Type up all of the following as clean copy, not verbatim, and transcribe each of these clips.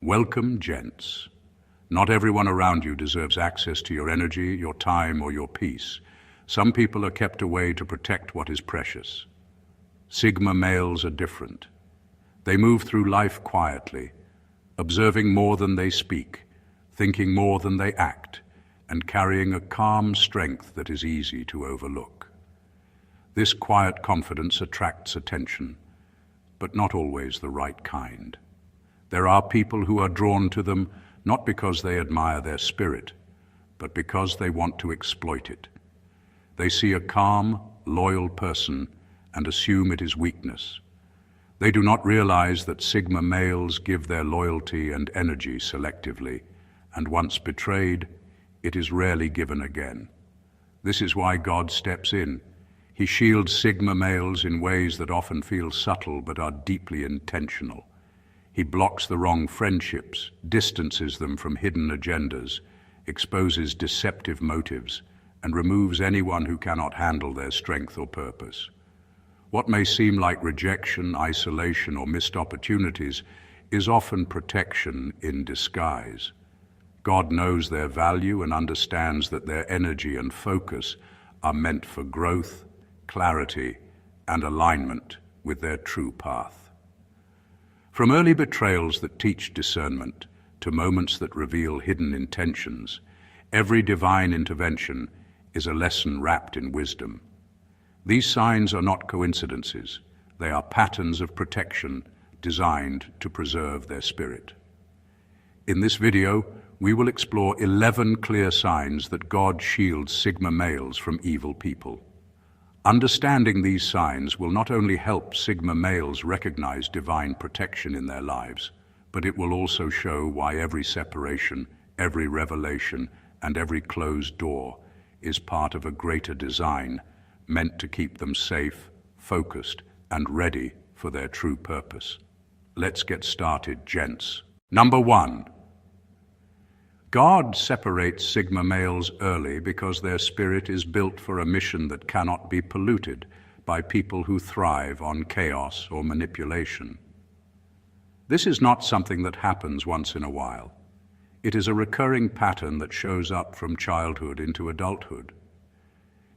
Welcome, gents. Not everyone around you deserves access to your energy, your time, or your peace. Some people are kept away to protect what is precious. Sigma males are different. They move through life quietly, observing more than they speak, thinking more than they act, and carrying a calm strength that is easy to overlook. This quiet confidence attracts attention, but not always the right kind. There are people who are drawn to them not because they admire their spirit, but because they want to exploit it. They see a calm, loyal person and assume it is weakness. They do not realize that Sigma males give their loyalty and energy selectively, and once betrayed, it is rarely given again. This is why God steps in. He shields Sigma males in ways that often feel subtle but are deeply intentional. He blocks the wrong friendships, distances them from hidden agendas, exposes deceptive motives, and removes anyone who cannot handle their strength or purpose. What may seem like rejection, isolation, or missed opportunities is often protection in disguise. God knows their value and understands that their energy and focus are meant for growth, clarity, and alignment with their true path. From early betrayals that teach discernment to moments that reveal hidden intentions, every divine intervention is a lesson wrapped in wisdom. These signs are not coincidences. They are patterns of protection designed to preserve their spirit. In this video, we will explore 11 clear signs that God shields Sigma males from evil people. Understanding these signs will not only help Sigma males recognize divine protection in their lives, but it will also show why every separation, every revelation, and every closed door is part of a greater design meant to keep them safe, focused, and ready for their true purpose. Let's get started, gents. Number 1. God separates Sigma males early because their spirit is built for a mission that cannot be polluted by people who thrive on chaos or manipulation. This is not something that happens once in a while. It is a recurring pattern that shows up from childhood into adulthood.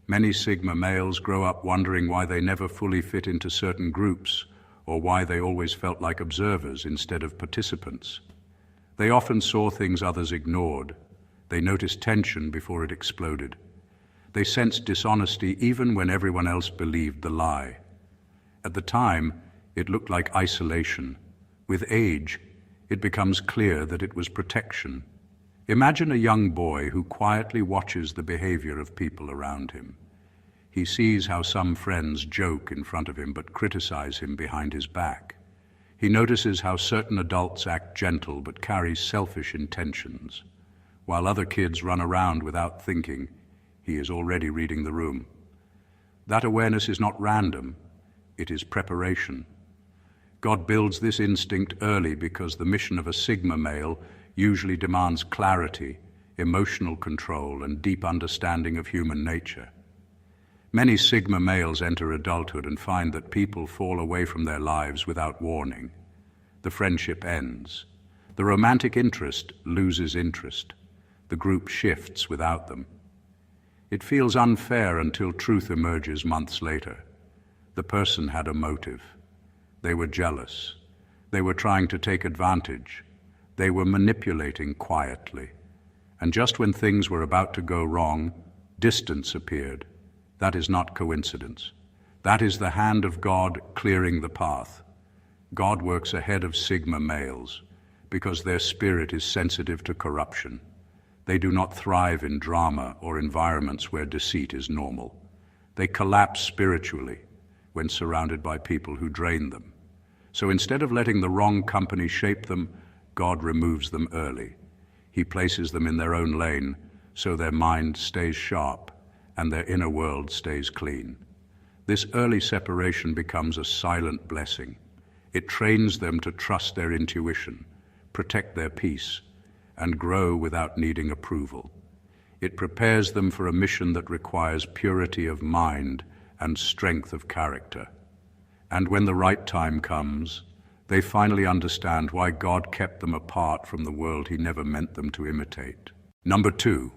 Many Sigma males grow up wondering why they never fully fit into certain groups or why they always felt like observers instead of participants. They often saw things others ignored. They noticed tension before it exploded. They sensed dishonesty even when everyone else believed the lie. At the time, it looked like isolation. With age, it becomes clear that it was protection. Imagine a young boy who quietly watches the behavior of people around him. He sees how some friends joke in front of him but criticize him behind his back. He notices how certain adults act gentle but carry selfish intentions. While other kids run around without thinking, he is already reading the room. That awareness is not random, it is preparation. God builds this instinct early because the mission of a Sigma male usually demands clarity, emotional control, and deep understanding of human nature. Many Sigma males enter adulthood and find that people fall away from their lives without warning. The friendship ends. The romantic interest loses interest. The group shifts without them. It feels unfair until truth emerges months later. The person had a motive. They were jealous. They were trying to take advantage. They were manipulating quietly. And just when things were about to go wrong, distance appeared. That is not coincidence. That is the hand of God clearing the path. God works ahead of Sigma males because their spirit is sensitive to corruption. They do not thrive in drama or environments where deceit is normal. They collapse spiritually when surrounded by people who drain them. So instead of letting the wrong company shape them, God removes them early. He places them in their own lane so their mind stays sharp and their inner world stays clean. This early separation becomes a silent blessing. It trains them to trust their intuition, protect their peace, and grow without needing approval. It prepares them for a mission that requires purity of mind and strength of character. And when the right time comes, They finally understand why God kept them apart from the world He never meant them to imitate. Number 2,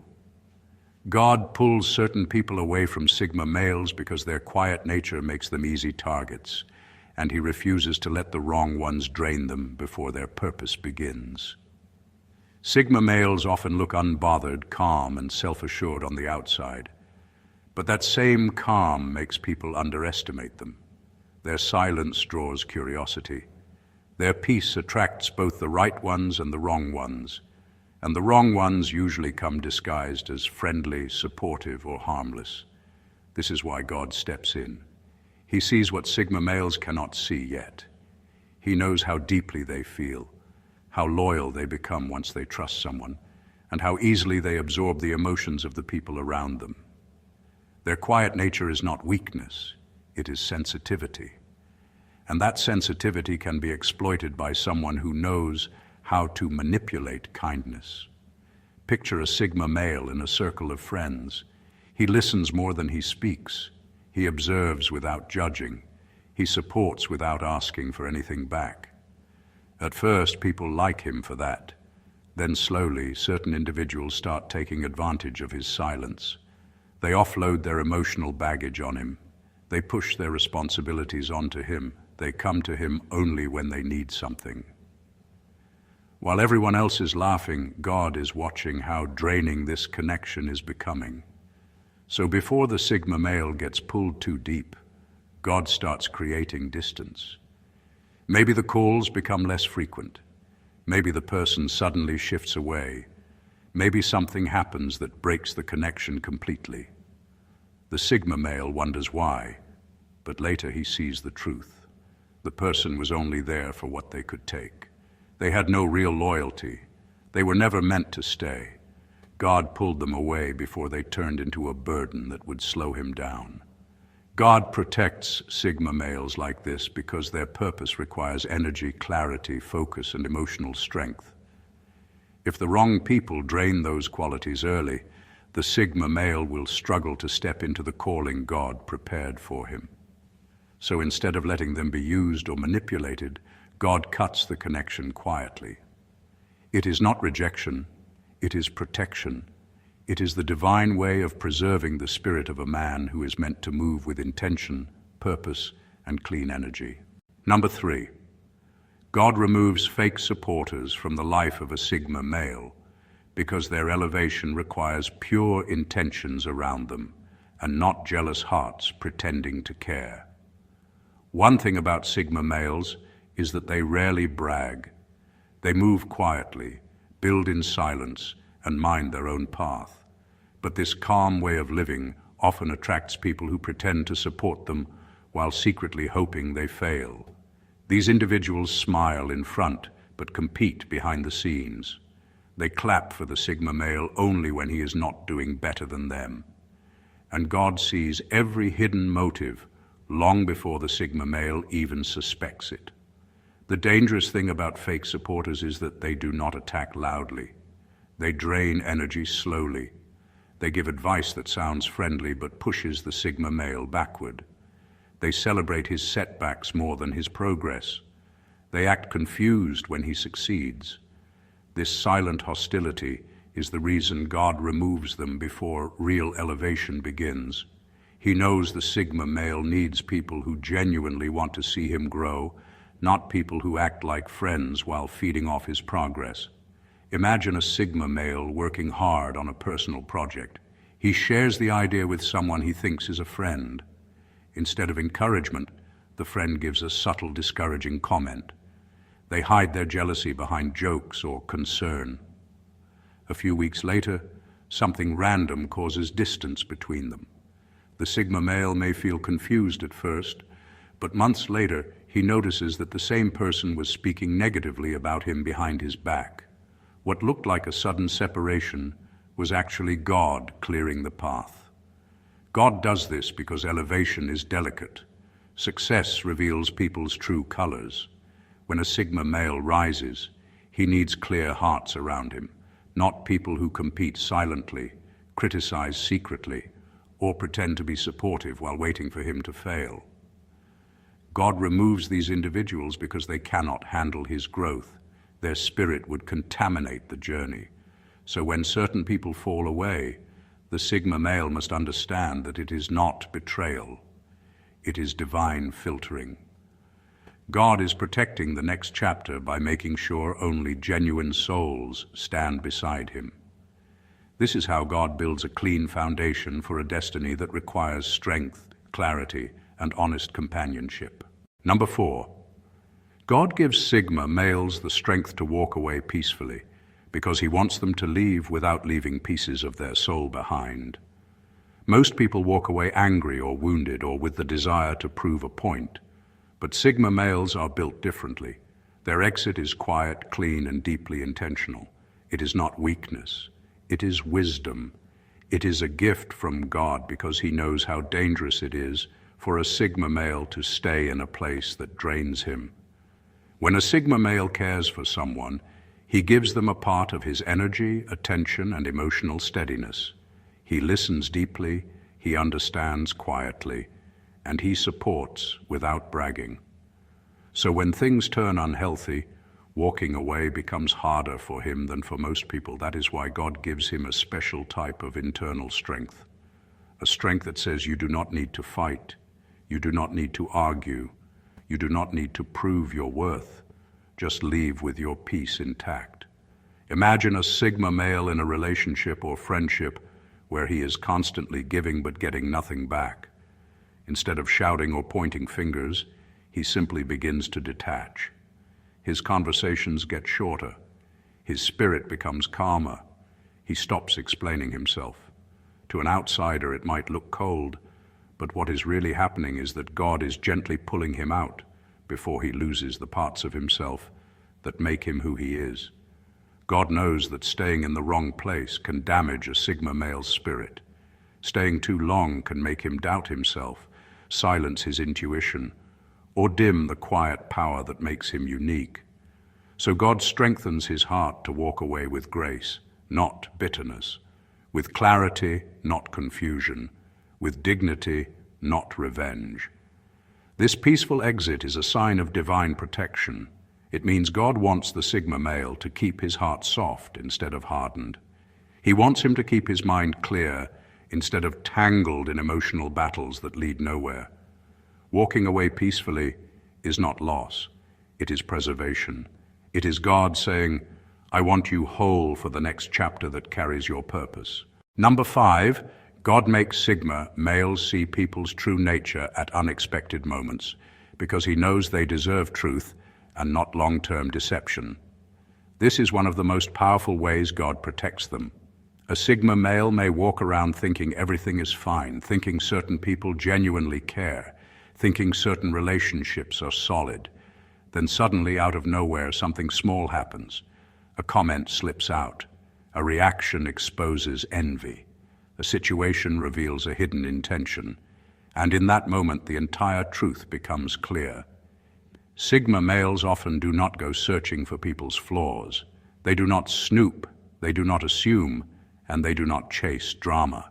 God pulls certain people away from Sigma males because their quiet nature makes them easy targets, and He refuses to let the wrong ones drain them before their purpose begins. Sigma males often look unbothered, calm, and self-assured on the outside, but that same calm makes people underestimate them. Their silence draws curiosity. Their peace attracts both the right ones and the wrong ones, and the wrong ones usually come disguised as friendly, supportive, or harmless. This is why God steps in. He sees what Sigma males cannot see yet. He knows how deeply they feel, how loyal they become once they trust someone, and how easily they absorb the emotions of the people around them. Their quiet nature is not weakness, it is sensitivity. And that sensitivity can be exploited by someone who knows how to manipulate kindness. Picture a Sigma male in a circle of friends. He listens more than he speaks. He observes without judging. He supports without asking for anything back. At first, people like him for that. Then slowly, certain individuals start taking advantage of his silence. They offload their emotional baggage on him. They push their responsibilities onto him. They come to him only when they need something. While everyone else is laughing, God is watching how draining this connection is becoming. So before the Sigma male gets pulled too deep, God starts creating distance. Maybe the calls become less frequent. Maybe the person suddenly shifts away. Maybe something happens that breaks the connection completely. The Sigma male wonders why, but later he sees the truth. The person was only there for what they could take. They had no real loyalty. They were never meant to stay. God pulled them away before they turned into a burden that would slow him down. God protects Sigma males like this because their purpose requires energy, clarity, focus, and emotional strength. If the wrong people drain those qualities early, the Sigma male will struggle to step into the calling God prepared for him. So instead of letting them be used or manipulated, God cuts the connection quietly. It is not rejection, it is protection. It is the divine way of preserving the spirit of a man who is meant to move with intention, purpose, and clean energy. Number 3, God removes fake supporters from the life of a Sigma male because their elevation requires pure intentions around them and not jealous hearts pretending to care. One thing about Sigma males is that they rarely brag. They move quietly, build in silence, and mind their own path. But this calm way of living often attracts people who pretend to support them while secretly hoping they fail. These individuals smile in front but compete behind the scenes. They clap for the Sigma male only when he is not doing better than them. And God sees every hidden motive long before the Sigma male even suspects it. The dangerous thing about fake supporters is that they do not attack loudly. They drain energy slowly. They give advice that sounds friendly but pushes the Sigma male backward. They celebrate his setbacks more than his progress. They act confused when he succeeds. This silent hostility is the reason God removes them before real elevation begins. He knows the Sigma male needs people who genuinely want to see him grow, not people who act like friends while feeding off his progress. Imagine a Sigma male working hard on a personal project. He shares the idea with someone he thinks is a friend. Instead of encouragement, the friend gives a subtle, discouraging comment. They hide their jealousy behind jokes or concern. A few weeks later, something random causes distance between them. The Sigma male may feel confused at first, but months later, he notices that the same person was speaking negatively about him behind his back. What looked like a sudden separation was actually God clearing the path. God does this because elevation is delicate. Success reveals people's true colors. When a Sigma male rises, he needs clear hearts around him, not people who compete silently, criticize secretly, or pretend to be supportive while waiting for him to fail. God removes these individuals because they cannot handle his growth. Their spirit would contaminate the journey. So when certain people fall away, the Sigma male must understand that it is not betrayal. It is divine filtering. God is protecting the next chapter by making sure only genuine souls stand beside him. This is how God builds a clean foundation for a destiny that requires strength, clarity, and honest companionship. Number 4. God gives Sigma males the strength to walk away peacefully because he wants them to leave without leaving pieces of their soul behind. Most people walk away angry or wounded or with the desire to prove a point, but Sigma males are built differently. Their exit is quiet, clean, and deeply intentional. It is not weakness. It is wisdom. It is a gift from God because he knows how dangerous it is for a Sigma male to stay in a place that drains him. When a Sigma male cares for someone, he gives them a part of his energy, attention, and emotional steadiness. He listens deeply, he understands quietly, and he supports without bragging. So when things turn unhealthy, walking away becomes harder for him than for most people. That is why God gives him a special type of internal strength. A strength that says you do not need to fight, you do not need to argue, you do not need to prove your worth. Just leave with your peace intact. Imagine a Sigma male in a relationship or friendship where he is constantly giving but getting nothing back. Instead of shouting or pointing fingers, he simply begins to detach. His conversations get shorter. His spirit becomes calmer. He stops explaining himself. To an outsider, it might look cold, but what is really happening is that God is gently pulling him out before he loses the parts of himself that make him who he is. God knows that staying in the wrong place can damage a Sigma male's spirit. Staying too long can make him doubt himself, silence his intuition, or dim the quiet power that makes him unique. So God strengthens his heart to walk away with grace, not bitterness, with clarity, not confusion, with dignity, not revenge. This peaceful exit is a sign of divine protection. It means God wants the Sigma male to keep his heart soft instead of hardened. He wants him to keep his mind clear instead of tangled in emotional battles that lead nowhere. Walking away peacefully is not loss. It is preservation. It is God saying, I want you whole for the next chapter that carries your purpose. Number 5, God makes Sigma males see people's true nature at unexpected moments because he knows they deserve truth and not long-term deception. This is one of the most powerful ways God protects them. A Sigma male may walk around thinking everything is fine, thinking certain people genuinely care, thinking certain relationships are solid. Then suddenly, out of nowhere, something small happens. A comment slips out. A reaction exposes envy. A situation reveals a hidden intention. And in that moment, the entire truth becomes clear. Sigma males often do not go searching for people's flaws. They do not snoop, they do not assume, and they do not chase drama.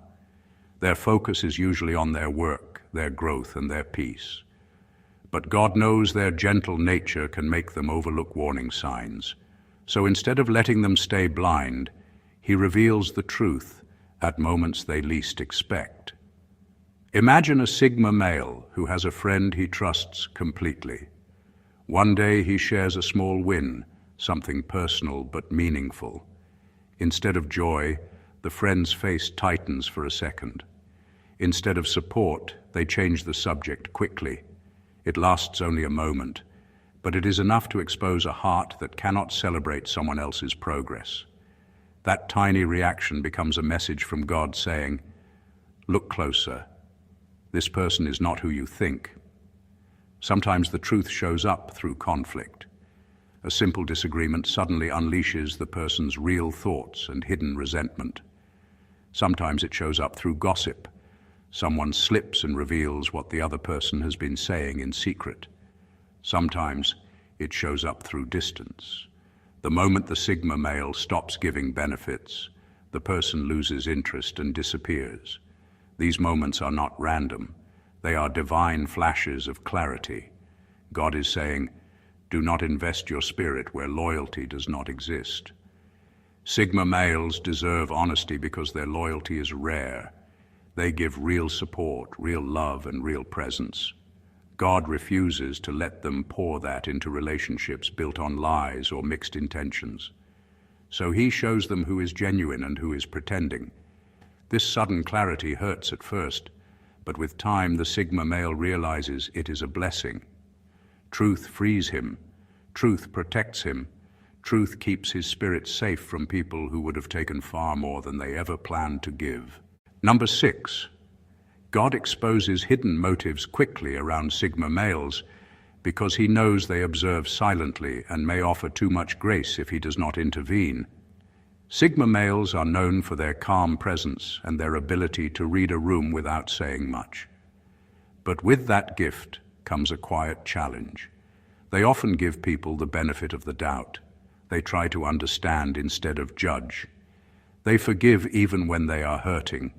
Their focus is usually on their work, their growth, and their peace. But God knows their gentle nature can make them overlook warning signs. So instead of letting them stay blind, he reveals the truth at moments they least expect. Imagine a Sigma male who has a friend he trusts completely. One day he shares a small win, something personal but meaningful. Instead of joy, the friend's face tightens for a second. Instead of support, they change the subject quickly. It lasts only a moment, but it is enough to expose a heart that cannot celebrate someone else's progress. That tiny reaction becomes a message from God saying, look closer. This person is not who you think. Sometimes the truth shows up through conflict. A simple disagreement suddenly unleashes the person's real thoughts and hidden resentment. Sometimes it shows up through gossip. Someone slips and reveals what the other person has been saying in secret. Sometimes it shows up through distance. The moment the Sigma male stops giving benefits, the person loses interest and disappears. These moments are not random. They are divine flashes of clarity. God is saying, do not invest your spirit where loyalty does not exist. Sigma males deserve honesty because their loyalty is rare. They give real support, real love, and real presence. God refuses to let them pour that into relationships built on lies or mixed intentions. So he shows them who is genuine and who is pretending. This sudden clarity hurts at first, but with time the Sigma male realizes it is a blessing. Truth frees him. Truth protects him. Truth keeps his spirit safe from people who would have taken far more than they ever planned to give. Number 6. God exposes hidden motives quickly around Sigma males because he knows they observe silently and may offer too much grace if he does not intervene. Sigma males are known for their calm presence and their ability to read a room without saying much. But with that gift comes a quiet challenge. They often give people the benefit of the doubt. They try to understand instead of judge. They forgive even when they are hurting.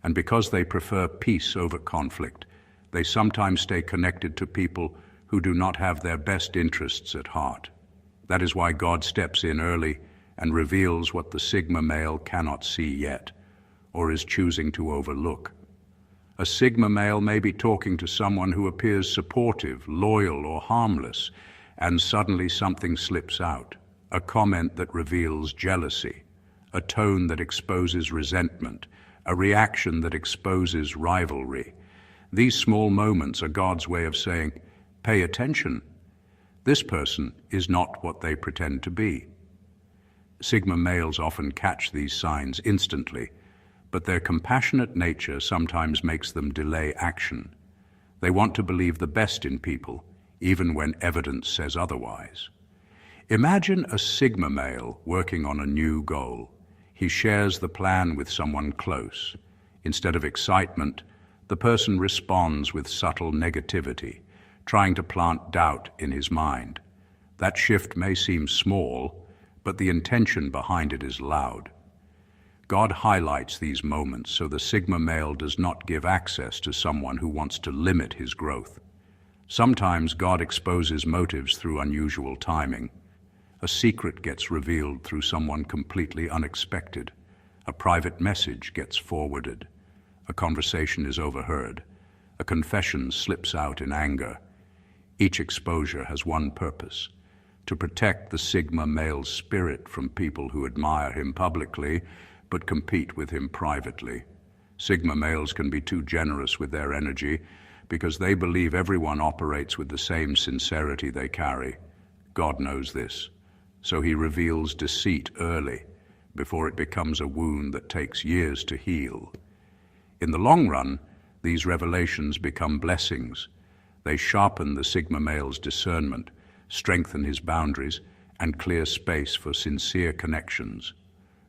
And because they prefer peace over conflict, they sometimes stay connected to people who do not have their best interests at heart. That is why God steps in early and reveals what the Sigma male cannot see yet, or is choosing to overlook. A Sigma male may be talking to someone who appears supportive, loyal, or harmless, and suddenly something slips out. A comment that reveals jealousy, a tone that exposes resentment, a reaction that exposes rivalry. These small moments are God's way of saying, pay attention. This person is not what they pretend to be. Sigma males often catch these signs instantly, but their compassionate nature sometimes makes them delay action. They want to believe the best in people, even when evidence says otherwise. Imagine a Sigma male working on a new goal. He shares the plan with someone close. Instead of excitement, the person responds with subtle negativity, trying to plant doubt in his mind. That shift may seem small, but the intention behind it is loud. God highlights these moments so the Sigma male does not give access to someone who wants to limit his growth. Sometimes God exposes motives through unusual timing. A secret gets revealed through someone completely unexpected. A private message gets forwarded. A conversation is overheard. A confession slips out in anger. Each exposure has one purpose: to protect the Sigma male's spirit from people who admire him publicly but compete with him privately. Sigma males can be too generous with their energy because they believe everyone operates with the same sincerity they carry. God knows this, so he reveals deceit early, before it becomes a wound that takes years to heal. In the long run, these revelations become blessings. They sharpen the Sigma male's discernment, strengthen his boundaries, and clear space for sincere connections.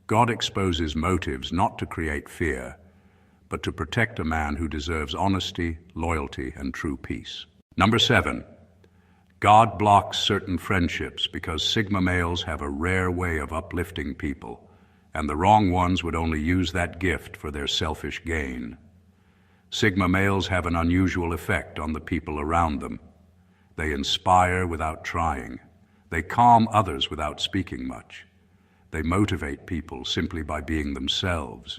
God exposes motives not to create fear, but to protect a man who deserves honesty, loyalty, and true peace. Number 7. God blocks certain friendships because Sigma males have a rare way of uplifting people, and the wrong ones would only use that gift for their selfish gain. Sigma males have an unusual effect on the people around them. They inspire without trying. They calm others without speaking much. They motivate people simply by being themselves.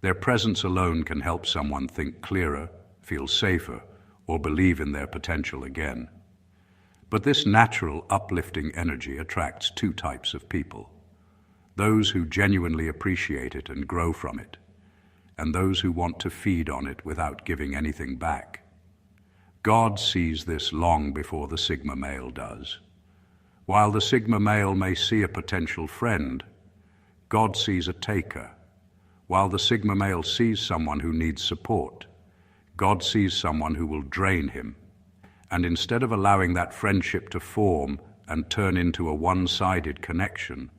Their presence alone can help someone think clearer, feel safer, or believe in their potential again. But this natural, uplifting energy attracts two types of people: those who genuinely appreciate it and grow from it, and those who want to feed on it without giving anything back. God sees this long before the Sigma male does. While the Sigma male may see a potential friend, God sees a taker. While the Sigma male sees someone who needs support, God sees someone who will drain him. And instead of allowing that friendship to form and turn into a one-sided connection,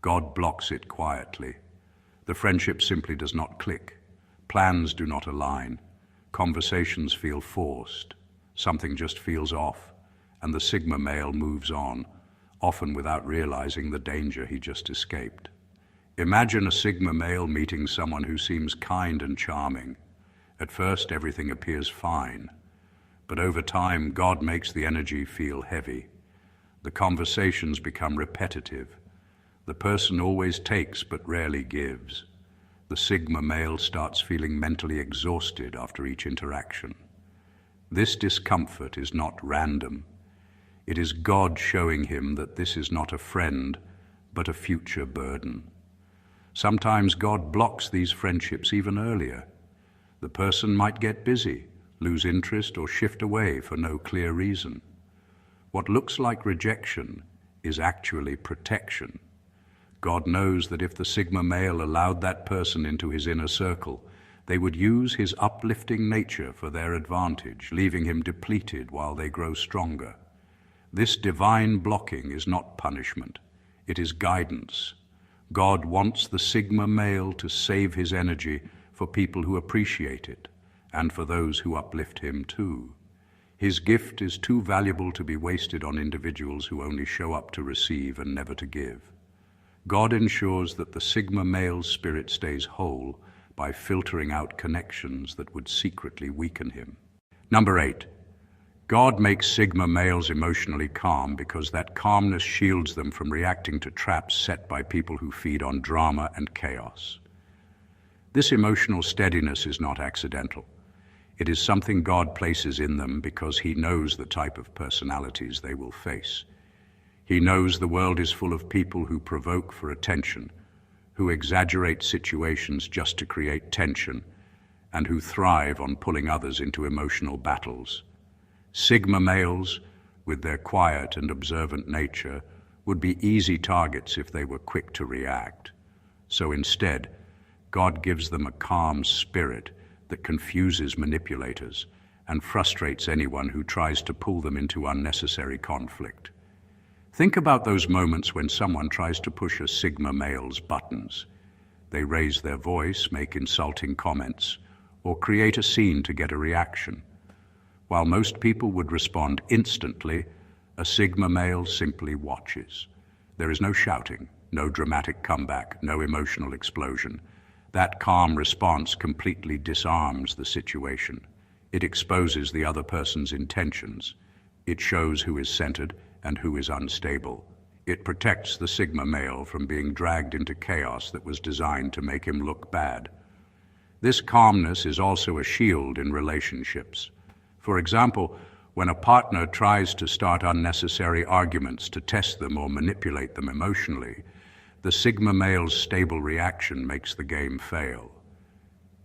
God blocks it quietly. The friendship simply does not click. Plans do not align. Conversations feel forced. Something just feels off, and the Sigma male moves on, often without realizing the danger he just escaped. Imagine a Sigma male meeting someone who seems kind and charming. At first, everything appears fine. But over time, God makes the energy feel heavy. The conversations become repetitive. The person always takes but rarely gives. The Sigma male starts feeling mentally exhausted after each interaction. This discomfort is not random. It is God showing him that this is not a friend, but a future burden. Sometimes God blocks these friendships even earlier. The person might get busy, lose interest, or shift away for no clear reason. What looks like rejection is actually protection. God knows that if the Sigma male allowed that person into his inner circle, they would use his uplifting nature for their advantage, leaving him depleted while they grow stronger. This divine blocking is not punishment, it is guidance. God wants the Sigma male to save his energy for people who appreciate it, and for those who uplift him too. His gift is too valuable to be wasted on individuals who only show up to receive and never to give. God ensures that the Sigma male's spirit stays whole by filtering out connections that would secretly weaken him. Number 8. God makes Sigma males emotionally calm because that calmness shields them from reacting to traps set by people who feed on drama and chaos. This emotional steadiness is not accidental. It is something God places in them because He knows the type of personalities they will face. He knows the world is full of people who provoke for attention, who exaggerate situations just to create tension, and who thrive on pulling others into emotional battles. Sigma males, with their quiet and observant nature, would be easy targets if they were quick to react. So instead, God gives them a calm spirit that confuses manipulators and frustrates anyone who tries to pull them into unnecessary conflict. Think about those moments when someone tries to push a Sigma male's buttons. They raise their voice, make insulting comments, or create a scene to get a reaction. While most people would respond instantly, a Sigma male simply watches. There is no shouting, no dramatic comeback, no emotional explosion. That calm response completely disarms the situation. It exposes the other person's intentions. It shows who is centered and who is unstable. It protects the Sigma male from being dragged into chaos that was designed to make him look bad. This calmness is also a shield in relationships. For example, when a partner tries to start unnecessary arguments to test them or manipulate them emotionally, the Sigma male's stable reaction makes the game fail.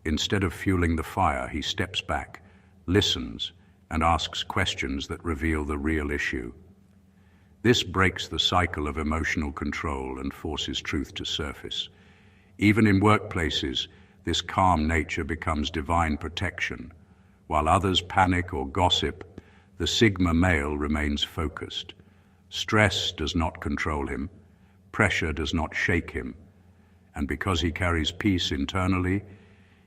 Instead of fueling the fire, he steps back, listens, and asks questions that reveal the real issue. This breaks the cycle of emotional control and forces truth to surface. Even in workplaces, this calm nature becomes divine protection. While others panic or gossip, the Sigma male remains focused. Stress does not control him. Pressure does not shake him. And because he carries peace internally,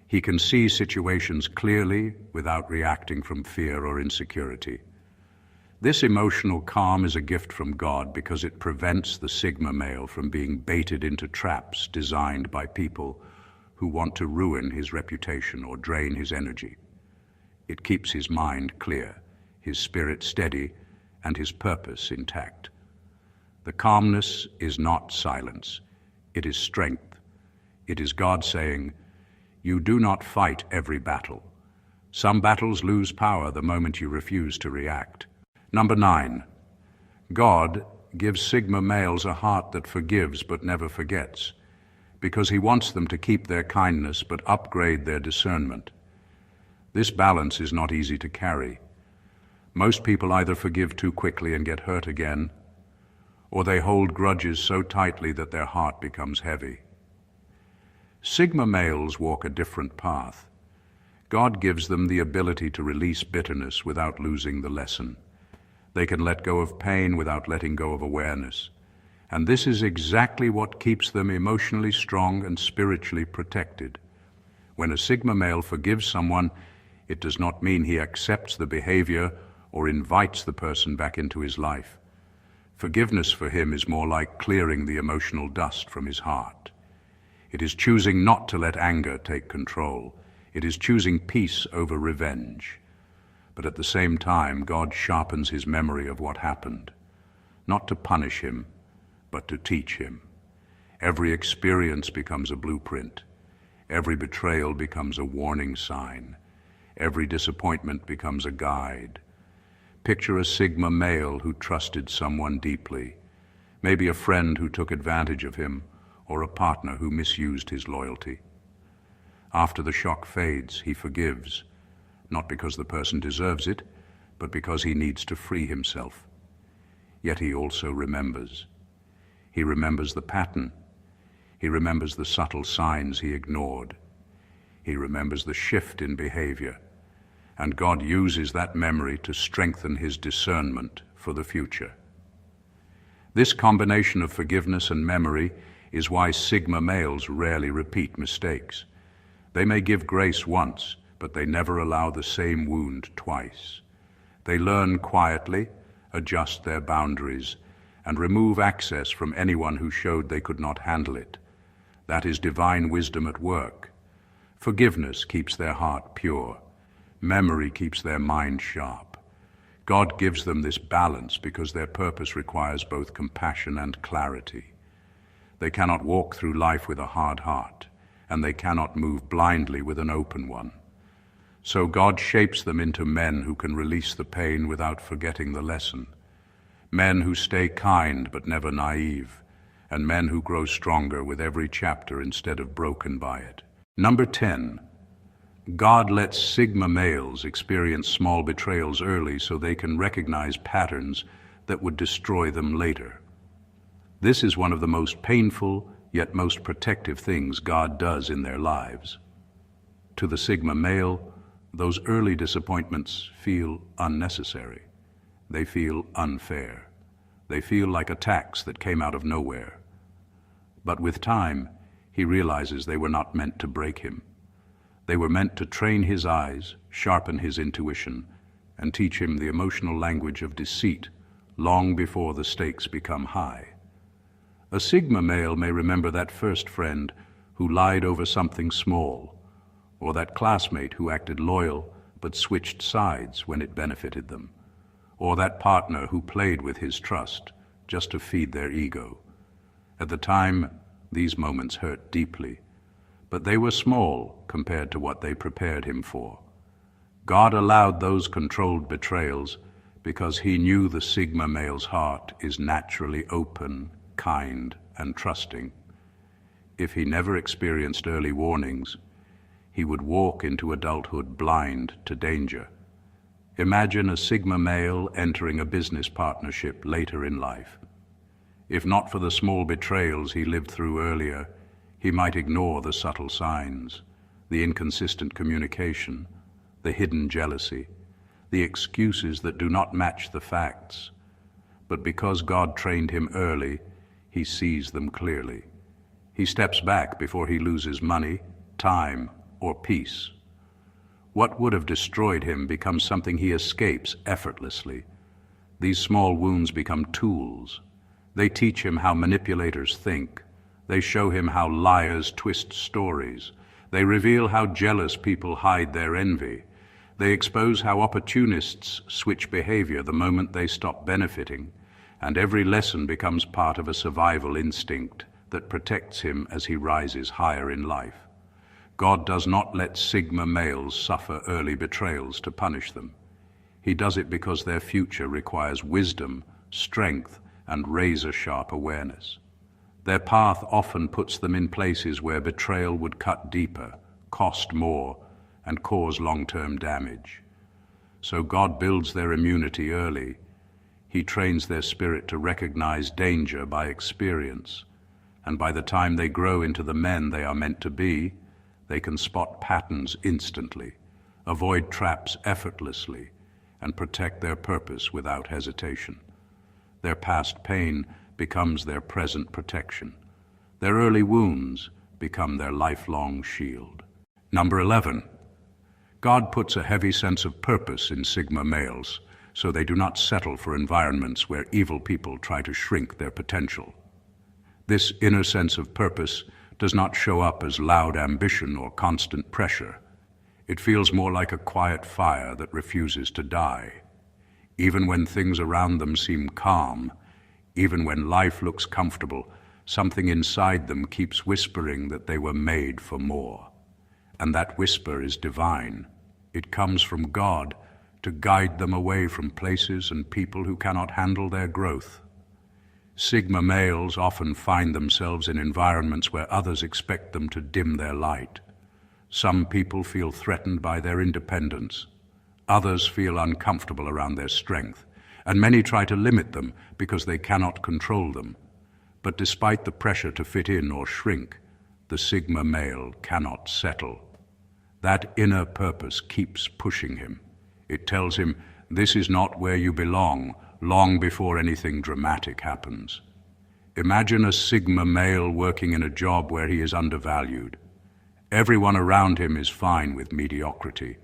he can see situations clearly without reacting from fear or insecurity. This emotional calm is a gift from God because it prevents the Sigma male from being baited into traps designed by people who want to ruin his reputation or drain his energy. It keeps his mind clear, his spirit steady, and his purpose intact. The calmness is not silence. It is strength. It is God saying, "You do not fight every battle. Some battles lose power the moment you refuse to react." Number 9, God gives Sigma males a heart that forgives but never forgets, because He wants them to keep their kindness but upgrade their discernment. This balance is not easy to carry. Most people either forgive too quickly and get hurt again, or they hold grudges so tightly that their heart becomes heavy. Sigma males walk a different path. God gives them the ability to release bitterness without losing the lesson. They can let go of pain without letting go of awareness. And this is exactly what keeps them emotionally strong and spiritually protected. When a Sigma male forgives someone, it does not mean he accepts the behavior or invites the person back into his life. Forgiveness for him is more like clearing the emotional dust from his heart. It is choosing not to let anger take control. It is choosing peace over revenge. but at the same time, God sharpens his memory of what happened, not to punish him, but to teach him. Every experience becomes a blueprint. Every betrayal becomes a warning sign. Every disappointment becomes a guide. Picture a Sigma male who trusted someone deeply, maybe a friend who took advantage of him, or a partner who misused his loyalty. After the shock fades, he forgives, not because the person deserves it, but because he needs to free himself. Yet he also remembers. He remembers the pattern. He remembers the subtle signs he ignored. He remembers the shift in behavior. And God uses that memory to strengthen his discernment for the future. This combination of forgiveness and memory is why Sigma males rarely repeat mistakes. They may give grace once, but they never allow the same wound twice. They learn quietly, adjust their boundaries, and remove access from anyone who showed they could not handle it. That is divine wisdom at work. Forgiveness keeps their heart pure. Memory keeps their mind sharp. God gives them this balance because their purpose requires both compassion and clarity. They cannot walk through life with a hard heart, and they cannot move blindly with an open one. So God shapes them into men who can release the pain without forgetting the lesson. Men who stay kind but never naive, and men who grow stronger with every chapter instead of broken by it. Number 10. God lets Sigma males experience small betrayals early so they can recognize patterns that would destroy them later. This is one of the most painful yet most protective things God does in their lives. To the Sigma male, those early disappointments feel unnecessary. They feel unfair. They feel like attacks that came out of nowhere. But with time, he realizes they were not meant to break him. They were meant to train his eyes, sharpen his intuition, and teach him the emotional language of deceit long before the stakes become high. A Sigma male may remember that first friend who lied over something small, or that classmate who acted loyal but switched sides when it benefited them, or that partner who played with his trust just to feed their ego. At the time, these moments hurt deeply, but they were small compared to what they prepared him for. God allowed those controlled betrayals because he knew the Sigma male's heart is naturally open, kind, and trusting. If he never experienced early warnings, he would walk into adulthood blind to danger. Imagine a Sigma male entering a business partnership later in life. If not for the small betrayals he lived through earlier, he might ignore the subtle signs, the inconsistent communication, the hidden jealousy, the excuses that do not match the facts. But because God trained him early, he sees them clearly. He steps back before he loses money, time, or peace. What would have destroyed him becomes something he escapes effortlessly. These small wounds become tools. They teach him how manipulators think. They show him how liars twist stories. They reveal how jealous people hide their envy. They expose how opportunists switch behavior the moment they stop benefiting. And every lesson becomes part of a survival instinct that protects him as he rises higher in life. God does not let Sigma males suffer early betrayals to punish them. He does it because their future requires wisdom, strength, and razor-sharp awareness. Their path often puts them in places where betrayal would cut deeper, cost more, and cause long-term damage. So God builds their immunity early. He trains their spirit to recognize danger by experience, and by the time they grow into the men they are meant to be, they can spot patterns instantly, avoid traps effortlessly, and protect their purpose without hesitation. Their past pain becomes their present protection. Their early wounds become their lifelong shield. Number 11. God puts a heavy sense of purpose in Sigma males, so they do not settle for environments where evil people try to shrink their potential. This inner sense of purpose does not show up as loud ambition or constant pressure. It feels more like a quiet fire that refuses to die. Even when things around them seem calm, even when life looks comfortable, something inside them keeps whispering that they were made for more. And that whisper is divine. It comes from God to guide them away from places and people who cannot handle their growth. Sigma males often find themselves in environments where others expect them to dim their light. Some people feel threatened by their independence. Others feel uncomfortable around their strength, and many try to limit them because they cannot control them. But despite the pressure to fit in or shrink, the Sigma male cannot settle. That inner purpose keeps pushing him. It tells him, this is not where you belong, long before anything dramatic happens. Imagine a Sigma male working in a job where he is undervalued. Everyone around him is fine with mediocrity.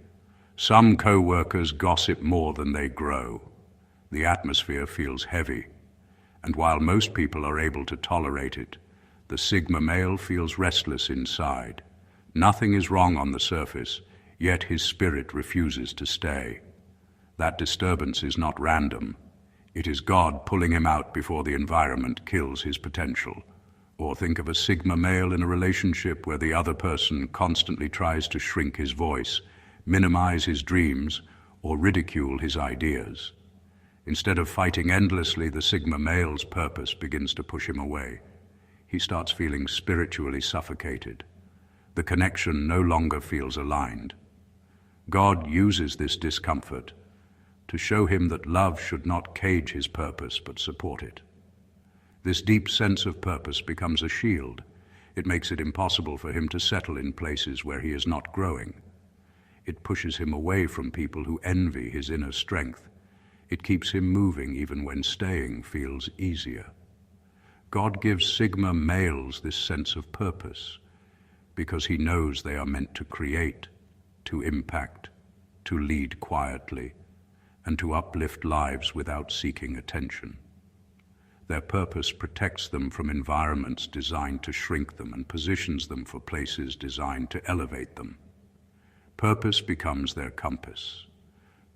Some co-workers gossip more than they grow. The atmosphere feels heavy, and while most people are able to tolerate it, the Sigma male feels restless inside. Nothing is wrong on the surface, yet his spirit refuses to stay. That disturbance is not random. It is God pulling him out before the environment kills his potential. Or think of a Sigma male in a relationship where the other person constantly tries to shrink his voice, minimize his dreams, or ridicule his ideas. Instead of fighting endlessly, the Sigma male's purpose begins to push him away. He starts feeling spiritually suffocated. The connection no longer feels aligned. God uses this discomfort to show him that love should not cage his purpose but support it. This deep sense of purpose becomes a shield. It makes it impossible for him to settle in places where he is not growing. It pushes him away from people who envy his inner strength. It keeps him moving even when staying feels easier. God gives Sigma males this sense of purpose because he knows they are meant to create, to impact, to lead quietly, and to uplift lives without seeking attention. Their purpose protects them from environments designed to shrink them and positions them for places designed to elevate them. Purpose becomes their compass.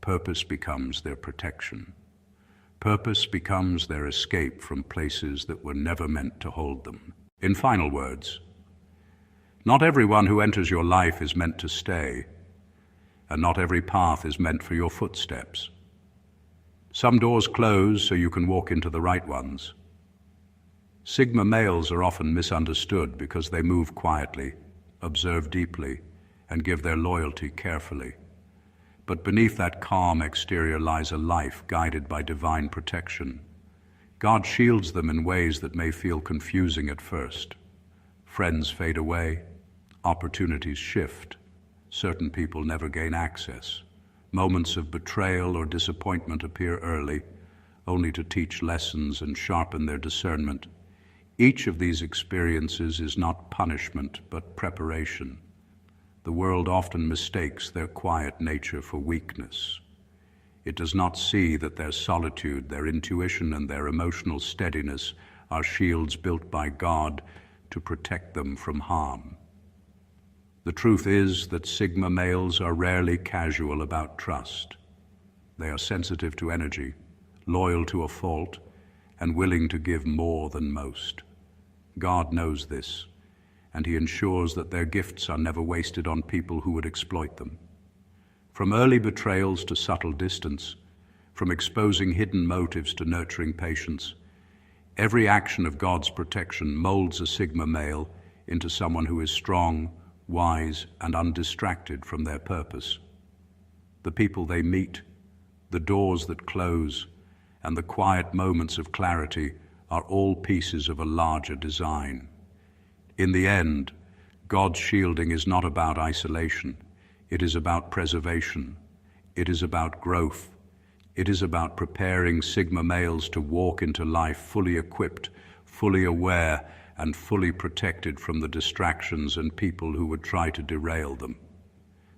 Purpose becomes their protection. Purpose becomes their escape from places that were never meant to hold them. In final words, not everyone who enters your life is meant to stay, and not every path is meant for your footsteps. Some doors close so you can walk into the right ones. Sigma males are often misunderstood because they move quietly, observe deeply, and give their loyalty carefully. But beneath that calm exterior lies a life guided by divine protection. God shields them in ways that may feel confusing at first. Friends fade away, opportunities shift, certain people never gain access. Moments of betrayal or disappointment appear early, only to teach lessons and sharpen their discernment. Each of these experiences is not punishment, but preparation. The world often mistakes their quiet nature for weakness. It does not see that their solitude, their intuition, and their emotional steadiness are shields built by God to protect them from harm. The truth is that Sigma males are rarely casual about trust. They are sensitive to energy, loyal to a fault, and willing to give more than most. God knows this, and he ensures that their gifts are never wasted on people who would exploit them. From early betrayals to subtle distance, from exposing hidden motives to nurturing patience, every action of God's protection molds a Sigma male into someone who is strong, wise, and undistracted from their purpose. The people they meet, the doors that close, and the quiet moments of clarity are all pieces of a larger design. In the end, God's shielding is not about isolation. It is about preservation. It is about growth. It is about preparing Sigma males to walk into life fully equipped, fully aware, and fully protected from the distractions and people who would try to derail them.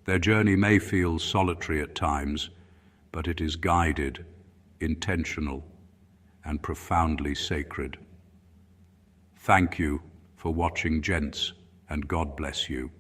Their journey may feel solitary at times, but it is guided, intentional, and profoundly sacred. Thank you for watching, Gents, and God bless you.